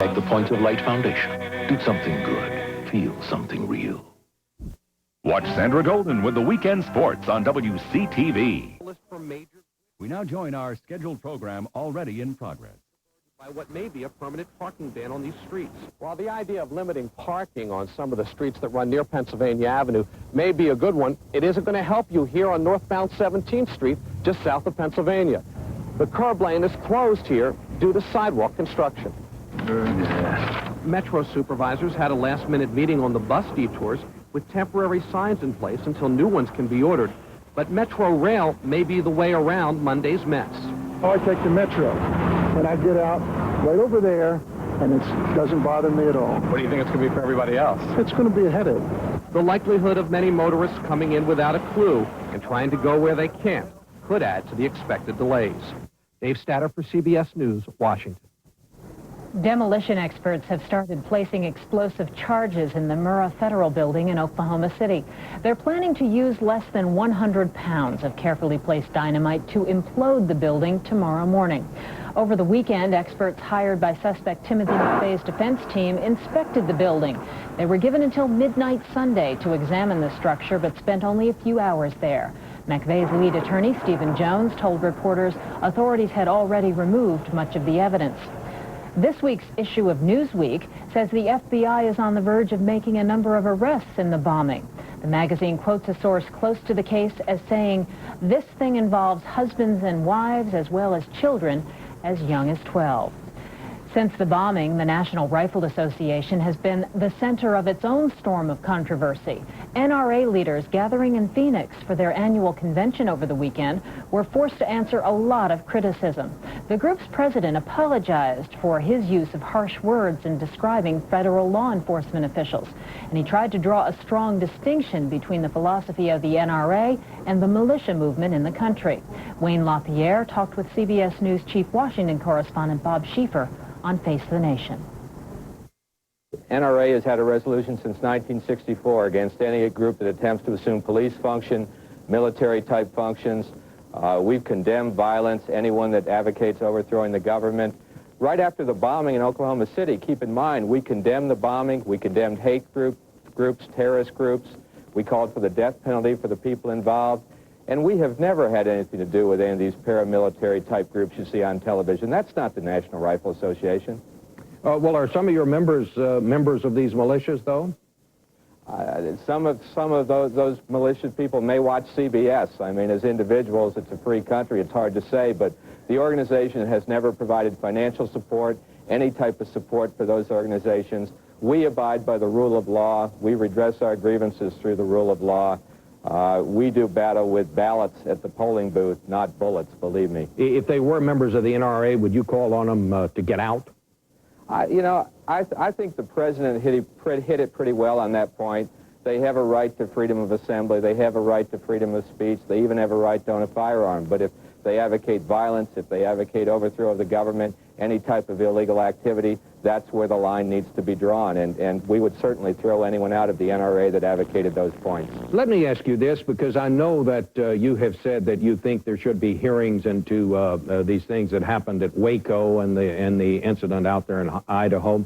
Like the Points of Light Foundation. Do something good. Feel something real. Watch Sandra Golden with the Weekend Sports on WCTV. We now join our scheduled program already in progress. By what may be a permanent parking ban on these streets. While the idea of limiting parking on some of the streets that run near Pennsylvania Avenue may be a good one, it isn't going to help you here on northbound 17th Street, just south of Pennsylvania. The curb lane is closed here due to sidewalk construction. Metro supervisors had a last-minute meeting on the bus detours with temporary signs in place until new ones can be ordered. But Metro Rail may be the way around Monday's mess. I take the Metro, and I get out right over there, and it doesn't bother me at all. What do you think it's going to be for everybody else? It's going to be a headache. The likelihood of many motorists coming in without a clue and trying to go where they can't could add to the expected delays. Dave Statter for CBS News, Washington. Demolition experts have started placing explosive charges in the Murrah Federal Building in Oklahoma City. They're planning to use less than 100 pounds of carefully placed dynamite to implode the building tomorrow morning. Over the weekend, experts hired by suspect Timothy McVeigh's defense team inspected the building. They were given until midnight Sunday to examine the structure, but spent only a few hours there. McVeigh's lead attorney, Stephen Jones, told reporters authorities had already removed much of the evidence. This week's issue of Newsweek says the FBI is on the verge of making a number of arrests in the bombing. The magazine quotes a source close to the case as saying, "This thing involves husbands and wives as well as children as young as 12. Since the bombing, the National Rifle Association has been the center of its own storm of controversy. NRA leaders gathering in Phoenix for their annual convention over the weekend were forced to answer a lot of criticism. The group's president apologized for his use of harsh words in describing federal law enforcement officials, and he tried to draw a strong distinction between the philosophy of the NRA and the militia movement in the country. Wayne LaPierre talked with CBS News Chief Washington correspondent Bob Schieffer on Face the Nation. NRA has had a resolution since 1964 against any group that attempts to assume police function, military-type functions. We've condemned violence, anyone that advocates overthrowing the government. Right after the bombing in Oklahoma City, keep in mind, we condemned the bombing, we condemned hate groups, terrorist groups. We called for the death penalty for the people involved. And we have never had anything to do with any of these paramilitary-type groups you see on television. That's not the National Rifle Association. Well, are some of your members members of these militias, though? Some of those malicious people may watch CBS. I mean, as individuals, it's a free country. It's hard to say, but the organization has never provided financial support, any type of support for those organizations. We abide by the rule of law. We redress our grievances through the rule of law. We do battle with ballots at the polling booth, not bullets, believe me. If they were members of the NRA, would you call on them to get out? I think the president hit it pretty well on that point. They have a right to freedom of assembly. They have a right to freedom of speech. They even have a right to own a firearm. But if they advocate violence, if they advocate overthrow of the government, any type of illegal activity, that's where the line needs to be drawn. And we would certainly throw anyone out of the NRA that advocated those points. Let me ask you this, because I know that you have said that you think there should be hearings into these things that happened at Waco and the incident out there in Idaho.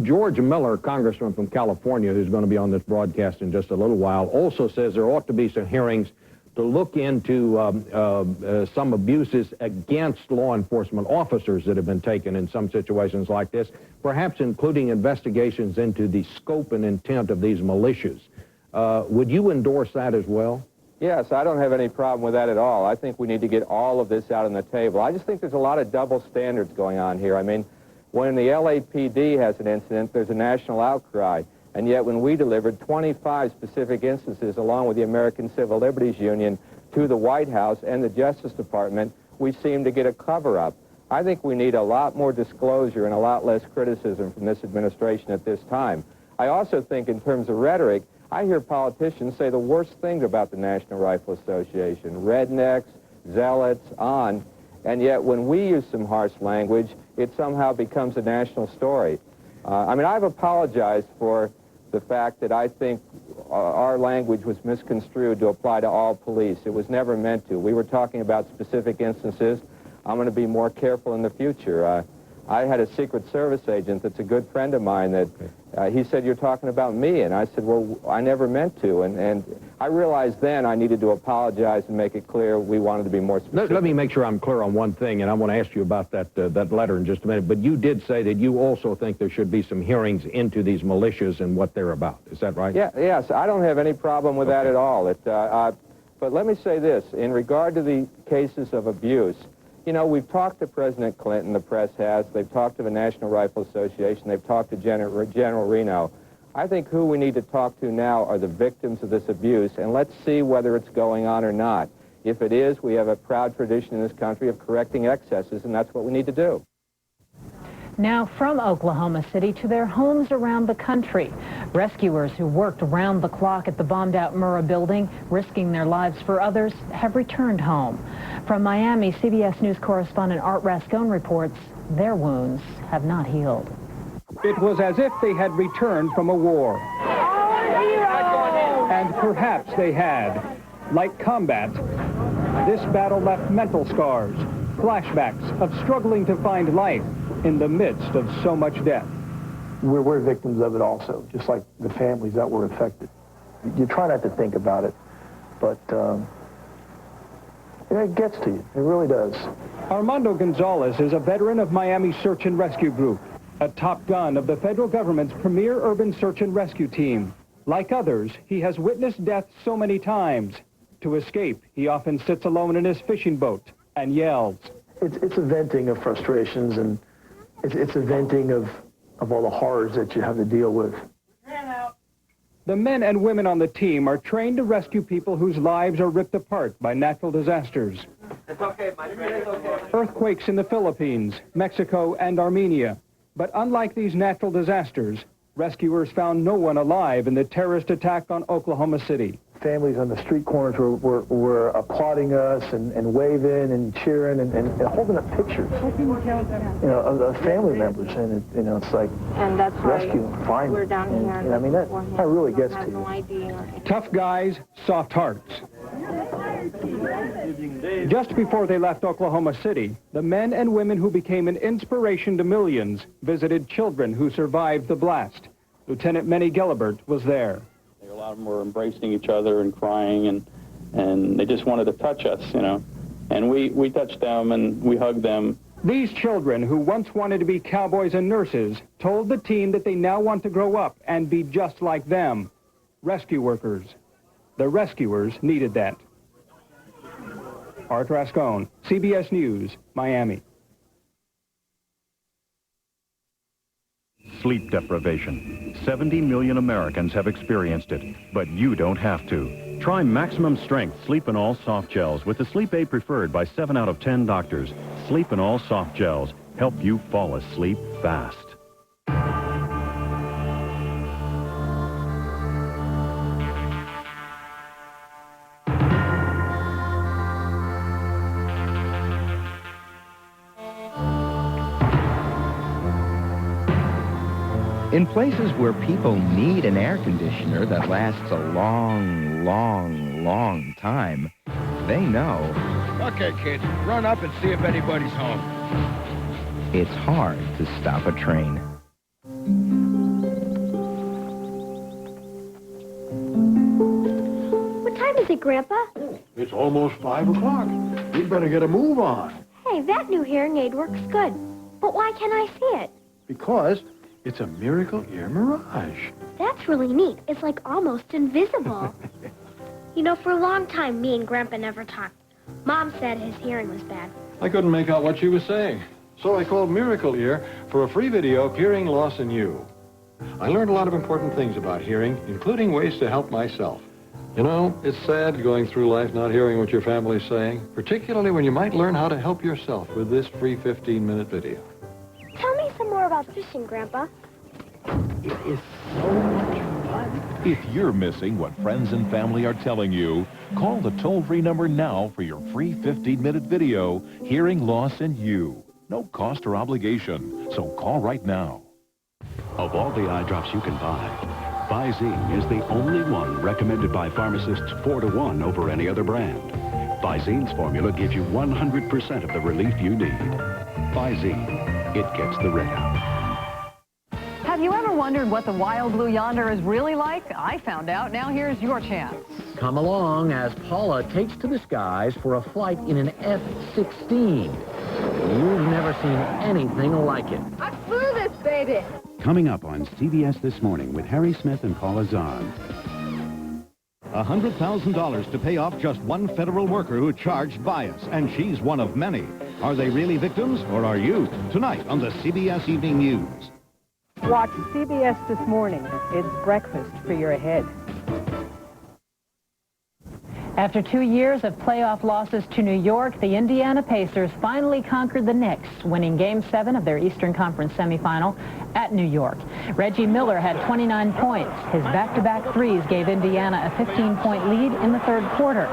George Miller, congressman from California, who's going to be on this broadcast in just a little while, also says there ought to be some hearings to look into some abuses against law enforcement officers that have been taken in some situations like this, perhaps including investigations into the scope and intent of these militias. Would you endorse that as well? Yes, I don't have any problem with that at all. I think we need to get all of this out on the table. I just think there's a lot of double standards going on here. I mean, when the LAPD has an incident, there's a national outcry. And yet when we delivered 25 specific instances along with the American Civil Liberties Union to the White House and the Justice Department, we seem to get a cover-up. I think we need a lot more disclosure and a lot less criticism from this administration at this time. I also think in terms of rhetoric, I hear politicians say the worst things about the National Rifle Association, rednecks, zealots, on, and yet when we use some harsh language, it somehow becomes a national story. I mean, I've apologized for the fact that I think our language was misconstrued to apply to all police. It was never meant to. We were talking about specific instances. I'm going to be more careful in the future. I had a Secret Service agent that's a good friend of mine that he said, "You're talking about me." And I said, "Well, I never meant to." And I realized then I needed to apologize and make it clear we wanted to be more specific. Let me make sure I'm clear on one thing, and I want to ask you about that letter in just a minute. But you did say that you also think there should be some hearings into these militias and what they're about. Is that right? Yeah, yes, I don't have any problem with that at all. But let me say this. In regard to the cases of abuse, you know, we've talked to President Clinton, the press has. They've talked to the National Rifle Association. They've talked to General Reno. I think who we need to talk to now are the victims of this abuse, and let's see whether it's going on or not. If it is, we have a proud tradition in this country of correcting excesses, and that's what we need to do. Now from Oklahoma City to their homes around the country. Rescuers who worked round the clock at the bombed-out Murrah building, risking their lives for others, have returned home. From Miami, CBS News correspondent Art Rascone reports their wounds have not healed. It was as if they had returned from a war. And perhaps they had. Like combat, this battle left mental scars, flashbacks of struggling to find life in the midst of so much death. We're victims of it also, just like the families that were affected. You try not to think about it, but it gets to you. It really does. Armando Gonzalez is a veteran of Miami Search and Rescue Group, a top gun of the federal government's premier urban search and rescue team. Like others, he has witnessed death so many times. To escape, he often sits alone in his fishing boat and yells. It's a venting of frustrations, and it's a venting of all the horrors that you have to deal with. The men and women on the team are trained to rescue people whose lives are ripped apart by natural disasters. It's okay, my friend, it's okay. Earthquakes in the Philippines, Mexico, and Armenia. But unlike these natural disasters, rescuers found no one alive in the terrorist attack on Oklahoma City. Families on the street corners were applauding us and waving and cheering and holding up pictures, of family members, and it's like, and that's rescue them, find we're down them. here. And I mean, that really gets to you. Tough guys, soft hearts. Just before they left Oklahoma City, the men and women who became an inspiration to millions visited children who survived the blast. Lieutenant Manny Gelibert was there. A lot of them were embracing each other and crying, and they just wanted to touch us, And we touched them and we hugged them. These children, who once wanted to be cowboys and nurses, told the team that they now want to grow up and be just like them, rescue workers. The rescuers needed that. Art Rascone, CBS News, Miami. Sleep deprivation. 70 million Americans have experienced it, but you don't have to. Try maximum strength Sleep and All soft gels with the sleep aid preferred by 7 out of 10 doctors. Sleep and All soft gels help you fall asleep fast. In places where people need an air conditioner that lasts a long, long, long time, they know. Okay, kids, run up and see if anybody's home. It's hard to stop a train. What time is it, Grandpa? It's almost 5 o'clock. We'd better get a move on. Hey, that new hearing aid works good. But why can't I see it? Because it's a Miracle Ear Mirage. That's really neat. It's like almost invisible. For a long time, me and Grandpa never talked. Mom said his hearing was bad. I couldn't make out what she was saying. So I called Miracle Ear for a free video of hearing loss in you. I learned a lot of important things about hearing, including ways to help myself. It's sad going through life not hearing what your family's saying, particularly when you might learn how to help yourself with this free 15-minute video. Tell me some more about fishing, Grandpa. It is so much fun. If you're missing what friends and family are telling you, call the toll-free number now for your free 15-minute video, Hearing Loss in You. No cost or obligation, so call right now. Of all the eye drops you can buy, Visine is the only one recommended by pharmacists 4-to-1 over any other brand. Visine's formula gives you 100% of the relief you need. Visine. it gets the red out. Have you ever wondered what the wild blue yonder is really like? I found out. Now here's your chance. Come along as Paula takes to the skies for a flight in an F-16. You've never seen anything like it. I flew this baby. Coming up on CBS This Morning with Harry Smith and Paula Zahn. $100,000 to pay off just one federal worker who charged bias, and she's one of many. Are they really victims, or are you? Tonight on the CBS Evening News. Watch CBS This Morning. It's breakfast for your head. After 2 years of playoff losses to New York, the Indiana Pacers finally conquered the Knicks, winning Game 7 of their Eastern Conference semifinal at New York. Reggie Miller had 29 points. His back-to-back threes gave Indiana a 15-point lead in the third quarter.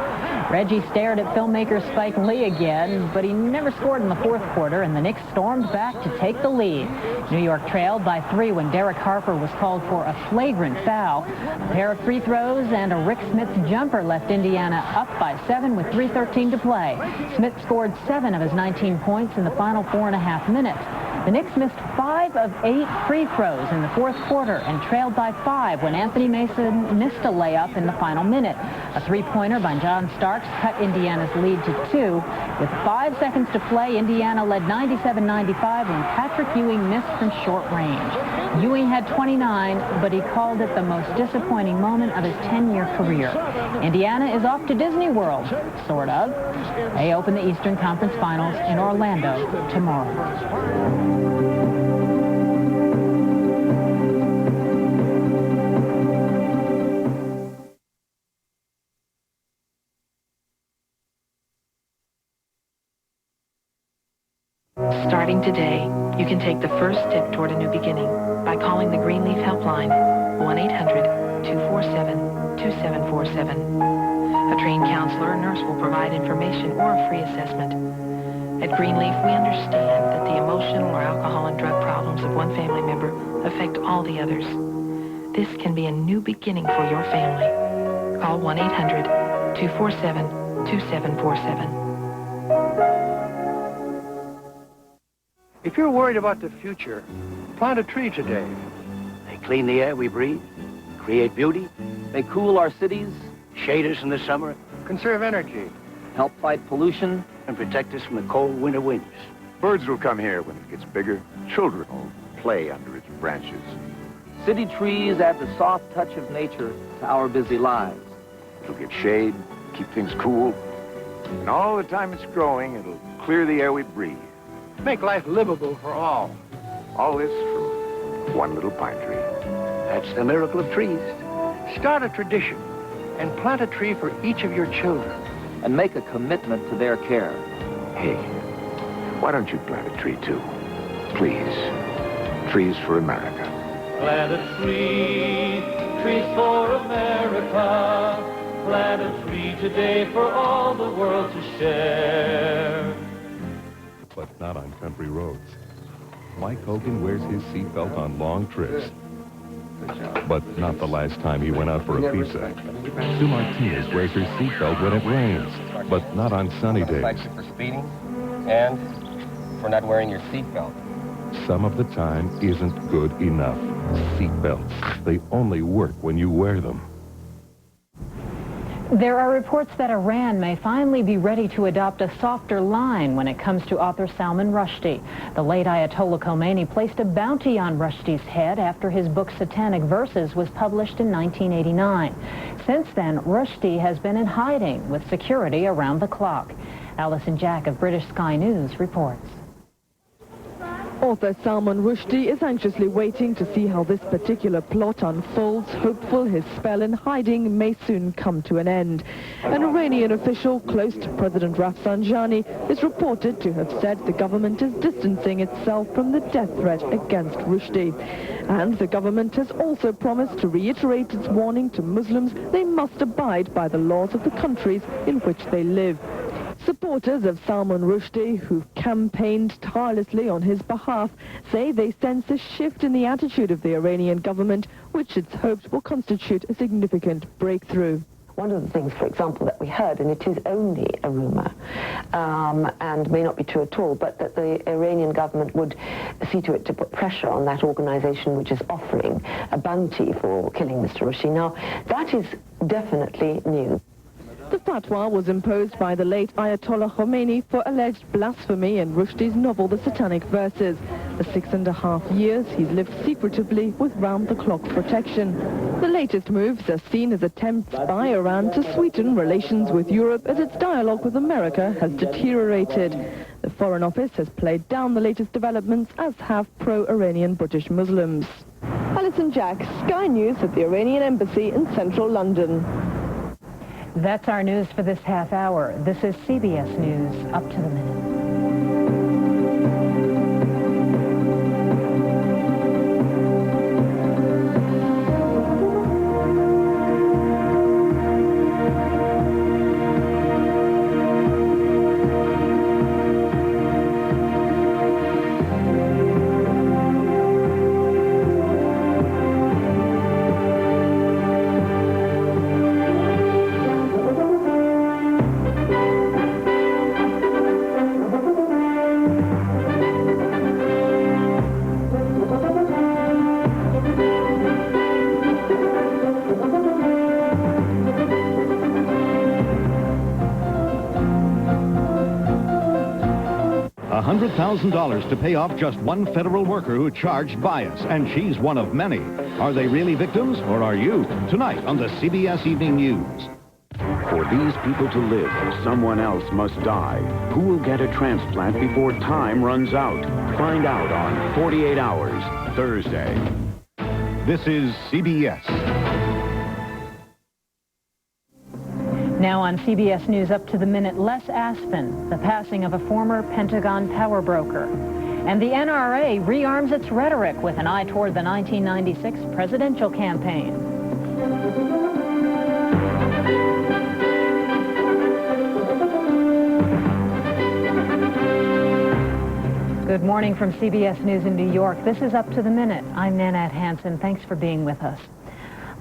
Reggie stared at filmmaker Spike Lee again, but he never scored in the fourth quarter, and the Knicks stormed back to take the lead. New York trailed by 3 when Derek Harper was called for a flagrant foul. A pair of free throws and a Rick Smith's jumper left Indiana up by 7 with 3:13 to play. Smith scored 7 of his 19 points in the final 4.5 minutes. The Knicks missed 5 of 8 free throws in the fourth quarter and trailed by 5 when Anthony Mason missed a layup in the final minute. A three-pointer by John Starks cut Indiana's lead to 2. With 5 seconds to play, Indiana led 97-95 when Patrick Ewing missed from short range. Ewing had 29, but he called it the most disappointing moment of his 10-year career. Indiana is off to Disney World, sort of. They open the Eastern Conference Finals in Orlando tomorrow. Starting today, you can take the first step toward a new beginning by calling the Greenleaf Helpline, 1-800-247-2747. A trained counselor or nurse will provide information or a free assessment. At Greenleaf, we understand that the emotional or alcohol and drug problems of one family member affect all the others. This can be a new beginning for your family. Call 1-800-247-2747. If you're worried about the future, plant a tree today. They clean the air we breathe, create beauty. They cool our cities, shade us in the summer. Conserve energy. Help fight pollution and protect us from the cold winter winds. Birds will come here when it gets bigger. Children will play under its branches. City trees add the soft touch of nature to our busy lives. It'll give shade, keep things cool. And all the time it's growing, it'll clear the air we breathe. Make life livable for all. All this from one little pine tree. That's the miracle of trees. Start a tradition and plant a tree for each of your children. And make a commitment to their care. Hey, why don't you plant a tree too? Please. Trees for America. Plant a tree, trees for America. Plant a tree today for all the world to share. But not on country roads. Mike Hogan wears his seatbelt on long trips. But not the last time he went out for a pizza. Sue Martinez wears her seatbelt when it rains, but not on sunny days. Thanks for speeding and for not wearing your seatbelt. Some of the time isn't good enough. Seatbelts, they only work when you wear them. There are reports that Iran may finally be ready to adopt a softer line when it comes to author Salman Rushdie. The late Ayatollah Khomeini placed a bounty on Rushdie's head after his book Satanic Verses was published in 1989. Since then, Rushdie has been in hiding with security around the clock. Alison Jack of British Sky News reports. Author Salman Rushdie is anxiously waiting to see how this particular plot unfolds, hopeful his spell in hiding may soon come to an end. An Iranian official close to President Rafsanjani is reported to have said the government is distancing itself from the death threat against Rushdie. And the government has also promised to reiterate its warning to Muslims they must abide by the laws of the countries in which they live. Supporters of Salman Rushdie, who've campaigned tirelessly on his behalf, say they sense a shift in the attitude of the Iranian government, which it's hoped will constitute a significant breakthrough. One of the things, for example, that we heard, and it is only a rumor, and may not be true at all, but that the Iranian government would see to it to put pressure on that organization which is offering a bounty for killing Mr. Rushdie. Now, that is definitely new. The fatwa was imposed by the late Ayatollah Khomeini for alleged blasphemy in Rushdie's novel The Satanic Verses. The 6.5 years he's lived secretively with round-the-clock protection. The latest moves are seen as attempts by Iran to sweeten relations with Europe as its dialogue with America has deteriorated. The Foreign Office has played down the latest developments, as have pro-Iranian British Muslims. Alison Jack, Sky News at the Iranian Embassy in central London. That's our news for this half hour. This is CBS News Up to the Minute. $100,000 to pay off just one federal worker who charged bias, and she's one of many. Are they really victims, or are you? Tonight on the CBS Evening News. For these people to live, someone else must die. Who will get a transplant before time runs out? Find out on 48 Hours, Thursday. This is CBS. Now on CBS News Up to the Minute, Les Aspin, the passing of a former Pentagon power broker. And the NRA rearms its rhetoric with an eye toward the 1996 presidential campaign. Good morning from CBS News in New York. This is Up to the Minute. I'm Nanette Hansen. Thanks for being with us.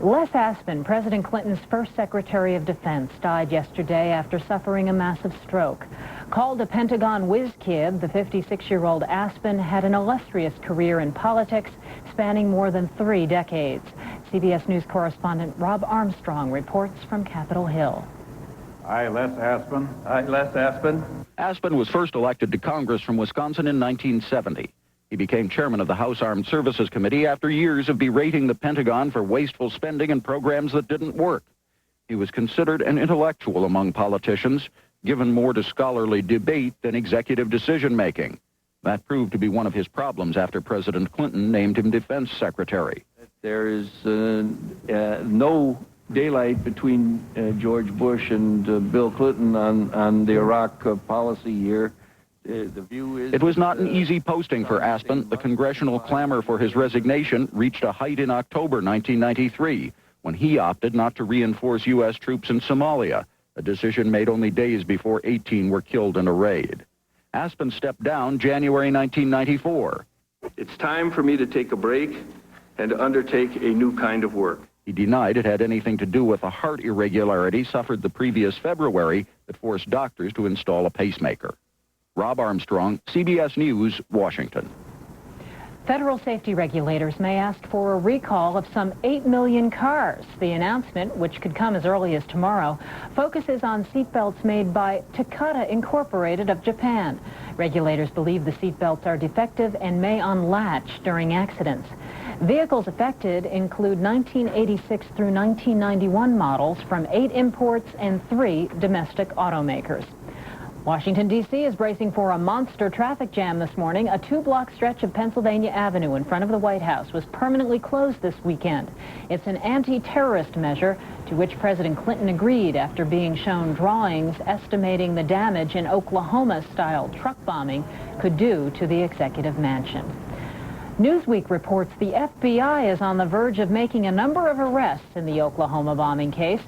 Les Aspin, President Clinton's first Secretary of Defense, died yesterday after suffering a massive stroke. Called a Pentagon whiz kid, the 56-year-old Aspin had an illustrious career in politics spanning more than 3 decades. CBS News correspondent Rob Armstrong reports from Capitol Hill. I, Les Aspin. I, Les Aspin. Aspin was first elected to Congress from Wisconsin in 1970. He became chairman of the House Armed Services Committee after years of berating the Pentagon for wasteful spending and programs that didn't work. He was considered an intellectual among politicians, given more to scholarly debate than executive decision-making. That proved to be one of his problems after President Clinton named him defense secretary. There is no daylight between George Bush and Bill Clinton on the Iraq policy here. The view is it was not an easy posting for Aspin. The congressional clamor for his resignation reached a height in October 1993, when he opted not to reinforce U.S. troops in Somalia, a decision made only days before 18 were killed in a raid. Aspin stepped down January 1994. It's time for me to take a break and to undertake a new kind of work. He denied it had anything to do with a heart irregularity suffered the previous February that forced doctors to install a pacemaker. Rob Armstrong, CBS News, Washington. Federal safety regulators may ask for a recall of some 8 million cars. The announcement, which could come as early as tomorrow, focuses on seatbelts made by Takata Incorporated of Japan. Regulators believe the seatbelts are defective and may unlatch during accidents. Vehicles affected include 1986 through 1991 models from 8 imports and 3 domestic automakers. Washington, D.C. is bracing for a monster traffic jam this morning. A 2-block stretch of Pennsylvania Avenue in front of the White House was permanently closed this weekend. It's an anti-terrorist measure to which President Clinton agreed after being shown drawings estimating the damage an Oklahoma-style truck bombing could do to the executive mansion. Newsweek reports the FBI is on the verge of making a number of arrests in the Oklahoma bombing case.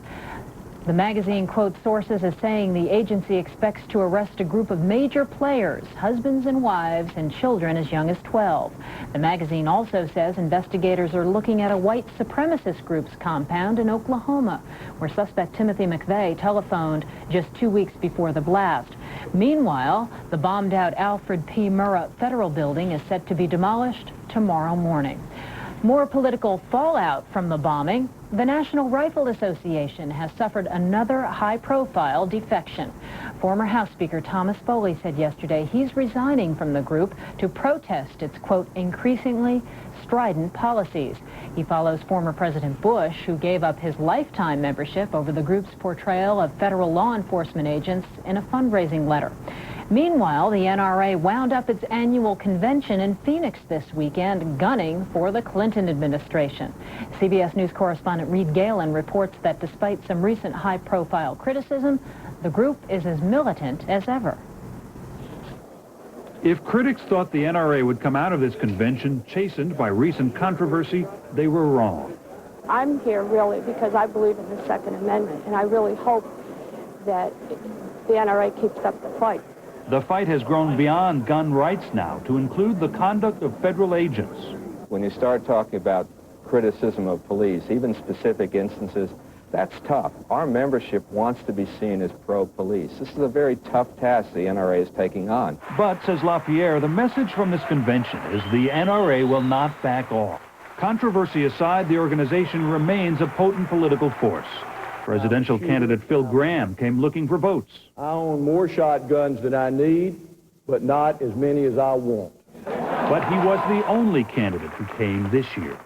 The magazine quotes sources as saying the agency expects to arrest a group of major players, husbands and wives, and children as young as 12. The magazine also says investigators are looking at a white supremacist group's compound in Oklahoma, where suspect Timothy McVeigh telephoned just 2 weeks before the blast. Meanwhile, the bombed-out Alfred P. Murrah Federal Building is set to be demolished tomorrow morning. More political fallout from the bombing. The National Rifle Association has suffered another high-profile defection. Former House Speaker Thomas Foley said yesterday he's resigning from the group to protest its, quote, increasingly strident policies. He follows former President Bush, who gave up his lifetime membership over the group's portrayal of federal law enforcement agents in a fundraising letter. Meanwhile, the NRA wound up its annual convention in Phoenix this weekend, gunning for the Clinton administration. CBS News correspondent Reed Galen reports that despite some recent high-profile criticism, the group is as militant as ever. If critics thought the NRA would come out of this convention chastened by recent controversy, they were wrong. I'm here really because I believe in the Second Amendment, and I really hope that the NRA keeps up the fight. The fight has grown beyond gun rights now to include the conduct of federal agents. When you start talking about criticism of police, even specific instances, that's tough. Our membership wants to be seen as pro-police. This is a very tough task the NRA is taking on. But, says LaPierre, the message from this convention is the NRA will not back off. Controversy aside, the organization remains a potent political force. Presidential candidate Phil Gramm came looking for votes. I own more shotguns than I need, but not as many as I want. But he was the only candidate who came this year.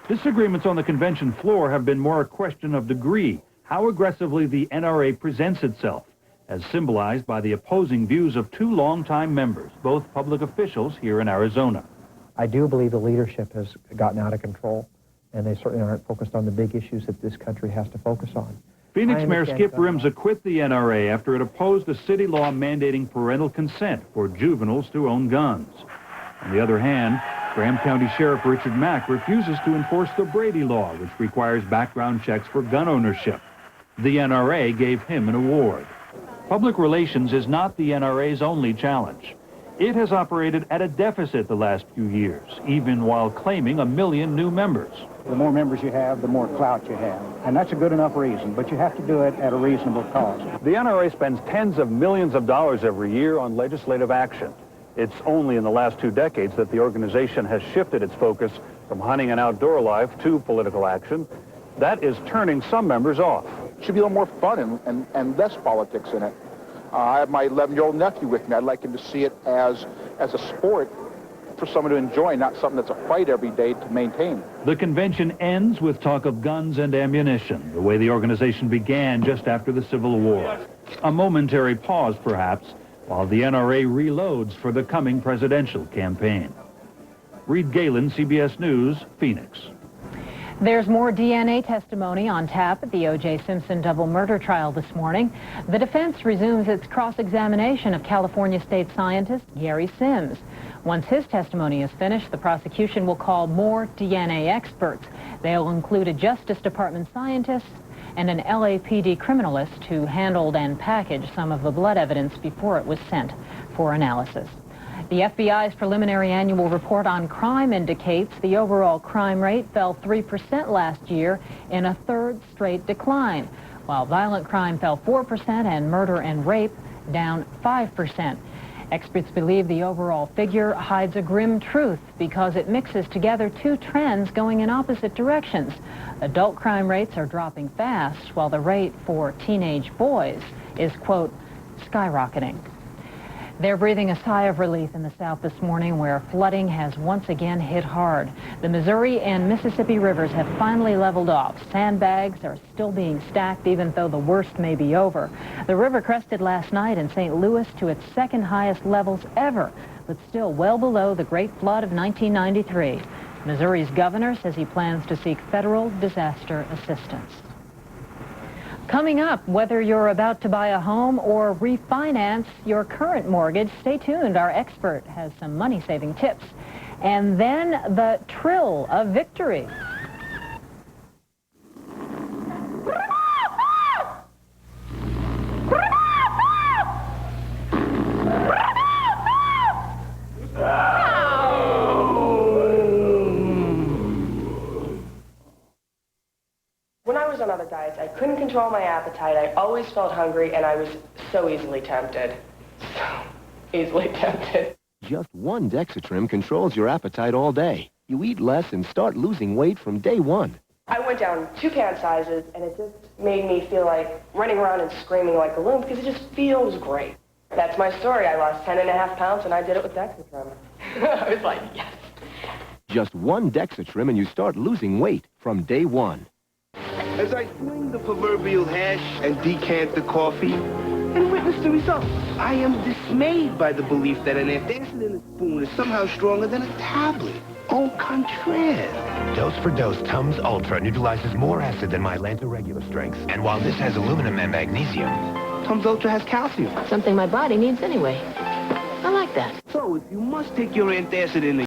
Disagreements on the convention floor have been more a question of degree, how aggressively the NRA presents itself, as symbolized by the opposing views of two longtime members, both public officials here in Arizona. I do believe the leadership has gotten out of control, and they certainly aren't focused on the big issues that this country has to focus on. Phoenix Mayor Skip Rimza quit the NRA after it opposed a city law mandating parental consent for juveniles to own guns. On the other hand, Graham County Sheriff Richard Mack refuses to enforce the Brady Law, which requires background checks for gun ownership. The NRA gave him an award. Public relations is not the NRA's only challenge. It has operated at a deficit the last few years, even while claiming 1 million new members. The more members you have, the more clout you have. And that's a good enough reason, but you have to do it at a reasonable cost. The NRA spends tens of millions of dollars every year on legislative action. It's only in the last 2 decades that the organization has shifted its focus from hunting and outdoor life to political action. That is turning some members off. It should be a little more fun and less politics in it. I have my 11-year-old nephew with me. I'd like him to see it as a sport for someone to enjoy, not something that's a fight every day to maintain. The convention ends with talk of guns and ammunition, the way the organization began just after the Civil War. A momentary pause, perhaps, while the NRA reloads for the coming presidential campaign. Reed Galen, CBS News, Phoenix. There's more DNA testimony on tap at the O.J. Simpson double murder trial this morning. The defense resumes its cross-examination of California state scientist Gary Sims. Once his testimony is finished, the prosecution will call more DNA experts. They'll include a Justice Department scientist and an LAPD criminalist who handled and packaged some of the blood evidence before it was sent for analysis. The FBI's preliminary annual report on crime indicates the overall crime rate fell 3% last year in a third straight decline, while violent crime fell 4% and murder and rape down 5%. Experts believe the overall figure hides a grim truth because it mixes together two trends going in opposite directions. Adult crime rates are dropping fast, while the rate for teenage boys is, quote, skyrocketing. They're breathing a sigh of relief in the South this morning, where flooding has once again hit hard. The Missouri and Mississippi rivers have finally leveled off. Sandbags are still being stacked, even though the worst may be over. The river crested last night in St. Louis to its second highest levels ever, but still well below the Great Flood of 1993. Missouri's governor says he plans to seek federal disaster assistance. Coming up, whether you're about to buy a home or refinance your current mortgage, stay tuned. Our expert has some money-saving tips. And then the thrill of victory. other diets. I couldn't control my appetite. I always felt hungry, and I was so easily tempted. So easily tempted. Just one Dexatrim controls your appetite all day. You eat less and start losing weight from day one. I went down 2 can sizes, and it just made me feel like running around and screaming like a loon because it just feels great. That's my story. I lost 10.5 pounds, and I did it with Dexatrim. I was like, yes. Just one Dexatrim and you start losing weight from day one. As I swing the proverbial hash and decant the coffee and witness the results, I am dismayed by the belief that an antacid in a spoon is somehow stronger than a tablet. Au contraire. Dose for Dose Tums Ultra neutralizes more acid than Mylanta regular strength. And while this has aluminum and magnesium, Tums Ultra has calcium. Something my body needs anyway. I like that. So if you must take your antacid in the